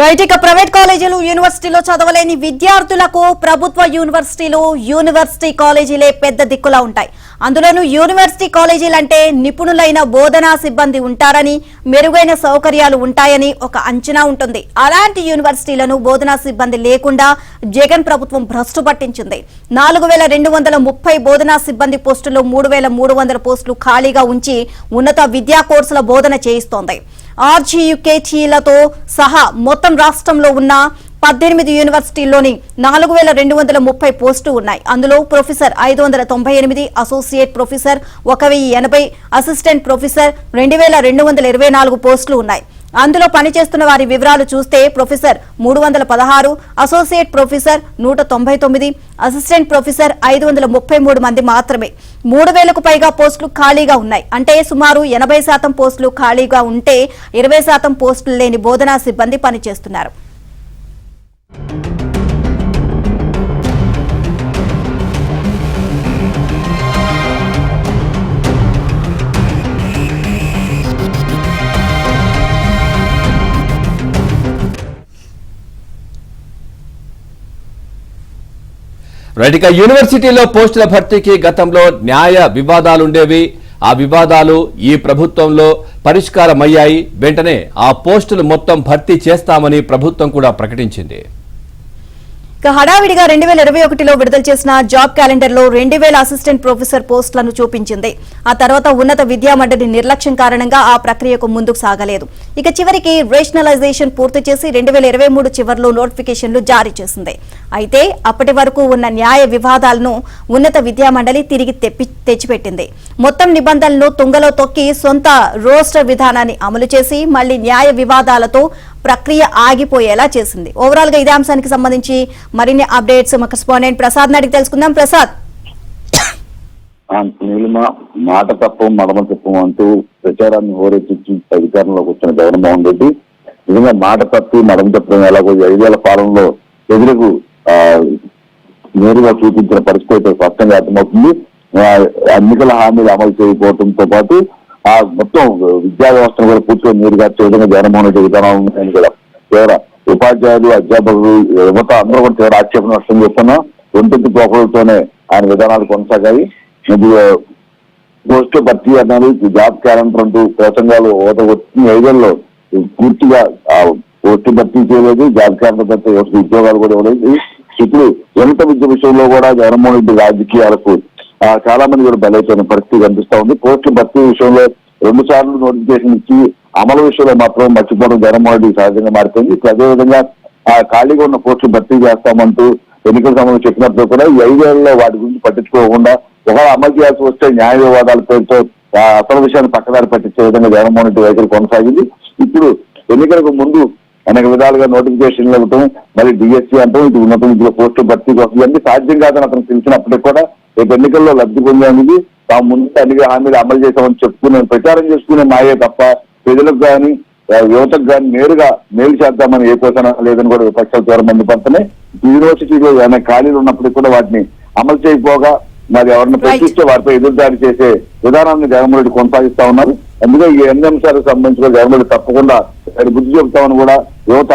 Right. ఇక private కాలేజీలు యూనివర్సిటీలో చదవలేని విద్యార్థులకు ప్రభుత్వ యూనివర్సిటీలు యూనివర్సిటీ కాలేజీలే పెద్ద దిక్కులా ఉంటాయి. అందులోనూ యూనివర్సిటీ కాలేజీలంటే నిపుణులైన బోధనా సిబ్బంది ఉంటారని, మెరుగైన సౌకర్యాలు ఉంటాయని ఒక అంచనా ఉంటుంది. అలాంటి యూనివర్సిటీలను బోధనా సిబ్బంది లేకుండా జగన్ ప్రభుత్వం భ్రష్టు పట్టించింది. 4230 బోధనా సిబ్బంది పోస్టులు 3300 పోస్టులు ఖాళీగా ఉంచి ఉన్నత విద్యా కోర్సుల బోధన చేయిస్తోంది. ఆర్జీయుకేటీలతో సహా మొత్తం రాష్ట్రంలో ఉన్న 18 యూనివర్సిటీల్లోని 4230 పోస్టు ఉన్నాయి. అందులో professor 598, associate professor 1080, assistant professor 2224 పోస్టులు ఉన్నాయి. అందులో పనిచేస్తున్న వారి వివరాలు చూస్తే professor 316, associate professor 199, assistant professor 533 మంది మాత్రమే. 3000కు పైగా పోస్టులు ఖాళీగా ఉన్నాయి. అంటే సుమారు 80% పోస్టులు ఖాళీగా ఉంటే 20% పోస్టులు లేని బోధనా సిబ్బంది పనిచేస్తున్నారు. రైట్. ఇక యూనివర్సిటీలో పోస్టుల భర్తీకి గతంలో న్యాయ వివాదాలుండేవి. ఆ వివాదాలు ఈ ప్రభుత్వంలో పరిష్కారమయ్యాయి. వెంటనే ఆ పోస్టులు మొత్తం భర్తీ చేస్తామని ప్రభుత్వం కూడా ప్రకటించింది. హడావిడిగా 2021లో విడుదల చేసిన జాబ్ క్యాలెండర్ లో 2000 అసిస్టెంట్ ప్రొఫెసర్ పోస్టులను చూపించింది. ఆ తర్వాత ఉన్నత విద్యా మండలి నిర్లక్ష్యం కారణంగా ఆ ప్రక్రియకు ముందుకు సాగలేదు. ఇక చివరికి రేషనలైజేషన్ పూర్తి చేసి 2023 చివరిలో నోటిఫికేషన్లు జారీ చేసింది. అయితే అప్పటి వరకు ఉన్న న్యాయ వివాదాలను ఉన్నత విద్యా మండలి తిరిగి తెచ్చిపెట్టింది. మొత్తం నిబంధనలను తుంగలో తొక్కి సొంత రోస్టర్ విధానాన్ని అమలు చేసి మళ్లీ న్యాయ వివాదాలతో ప్రక్రియ ఆగిపోయేలా చేసింది. ఓవరాల్ గా ఇదే అంశానికి సంబంధించి మరిన్ని అప్డేట్స్ మా కరెస్పాండెంట్ ప్రసాద్ అడిగి తెలుసుకుందాం. ప్రసాద్, మాట తప్పం మడమ తప్పం అంటూ ప్రచారాన్ని హోరెత్తించి అధికారంలోకి వచ్చిన జగన్మోహన్ రెడ్డి నిజంగా మాట తప్పి మడమ తప్పడం ఎలాగో 5 ఏళ్ల కాలంలో ప్రజలకు నేరుగా చూపించిన పరిస్థితి స్పష్టంగా అర్థమవుతుంది. ఎన్నికల హామీలు అమలు చేయకపోవడంతో పాటు ఆ మొత్తం విద్యా వ్యవస్థను కూడా పూర్తిగా నీరుగా విధంగా జగన్మోహన్ రెడ్డి విధానాలు ఉన్నాయని కూడా తీవ్ర ఉపాధ్యాయులు, అధ్యాపకులు, యువత అందరూ కూడా తీవ్ర ఆక్షేపణ వ్యక్తం చేస్తున్నా. ఒంటింటి పోకలతోనే ఆయన విధానాలు కొనసాగాయి. పోస్టు భర్తీ అన్నారు, జాబ్ క్యాలెండర్ అంటూ ప్రసంగాలు వచ్చిన 5 ఏళ్లలో పూర్తిగా పోస్టు భర్తీ చేయలేదు. జాబ్ క్యాలెండర్ భర్తీ ఉద్యోగాలు కూడా ఇవ్వలేదు. ఇప్పుడు ఉన్నత విద్య విషయంలో కూడా జగన్మోహన్ రెడ్డి రాజకీయాలకు చాలా మంది కూడా బలైపోయిన పరిస్థితి కనిపిస్తా ఉంది. పోస్టుల భర్తీ విషయంలో 2 సార్లు నోటిఫికేషన్ ఇచ్చి అమలు విషయంలో మాత్రం మర్చిపోవడం జగన్మోహన్ రెడ్డి సహజంగా మారిపోయింది. ఇప్పుడు అదేవిధంగా ఖాళీగా ఉన్న పోస్టులు భర్తీ చేస్తామంటూ ఎన్నికల సమయంలో చెప్పినప్పుడు కూడా ఈ 5 ఏళ్లలో వాటి గురించి పట్టించుకోకుండా ఒకవేళ అమలు చేయాల్సి వస్తే న్యాయ వివాదాల పేరుతో అసలు విషయాన్ని పక్కదారి పట్టించే విధంగా జగన్మోహన్ రెడ్డి వైఖరి కొనసాగింది. ఇప్పుడు ఎన్నికలకు ముందు అనేక విధాలుగా నోటిఫికేషన్లు ఇవ్వటం, మరి డిఎస్సీ అంటాం, ఇటు ఉన్నత విద్యలో పోస్టులు భర్తీ కోసం ఇవన్నీ సాధ్యం కాదని అతను తెలిసినప్పటికీ కూడా రేపు ఎన్నికల్లో లబ్ధి పొందేందుకు తాము ముందు అన్ని హామీలు అమలు చేశామని చెప్పుకునే ప్రచారం చేసుకునే మాయే తప్ప ప్రజలకు కానీ యువతకు కానీ నేరుగా మేలు చేద్దామని ఏ కోసం లేదని కూడా విపక్షాలు తీవ్ర మండిపడుతున్నాయి. యూనివర్సిటీలో ఏమైనా ఖాళీలు ఉన్నప్పటికీ కూడా వాటిని అమలు చేయకపోగా మరి ఎవరిని ప్రశ్నిస్తే వారిపై ఎదురుదాడి చేసే విధానాన్ని జగన్మోహన్ రెడ్డి కొనసాగిస్తా ఉన్నారు. అందుకే ఈ 8 అంశాలకు సంబంధించిన జగన్మోహన్ రెడ్డి తప్పకుండా బుద్ధి చెబుతామని కూడా యువత